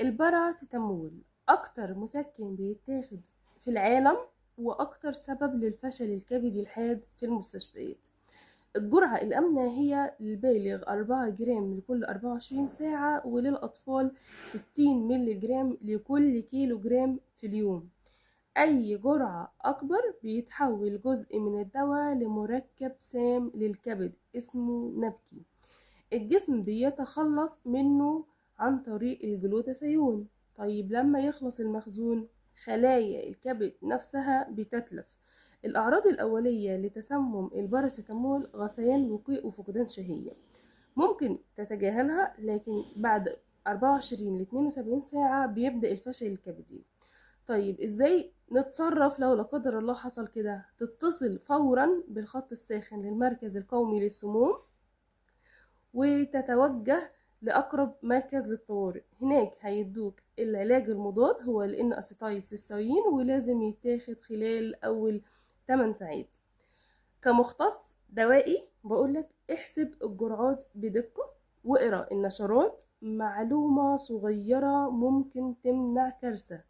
الباراسيتامول أكتر مسكن بيتاخد في العالم، وأكتر سبب للفشل الكبدي الحاد في المستشفيات. الجرعة الآمنة هي للبالغ 4 جرام لكل 24 ساعة، وللأطفال 60 ملي جرام لكل كيلو جرام في اليوم. أي جرعة أكبر بيتحول جزء من الدواء لمركب سام للكبد اسمه نبكي. الجسم بيتخلص منه عن طريق الجلوتاثيون. طيب لما يخلص المخزون، خلايا الكبد نفسها بتتلف. الأعراض الأولية لتسمم الباراسيتامول غثيان وقيء وفقدان شهية، ممكن تتجاهلها، لكن بعد 24 ل 72 ساعة بيبدأ الفشل الكبدي. طيب ازاي نتصرف لو لا قدر الله حصل كده؟ تتصل فورا بالخط الساخن للمركز القومي للسموم، وتتوجه لأقرب مركز للطوارئ. هناك هيدوك العلاج المضاد، هو الN أسيتايل ولازم يتاخد خلال أول 8 ساعات. كمختص دوائي بقولك احسب الجرعات بدقة، واقرأ النشرات. معلومة صغيرة ممكن تمنع كارثة.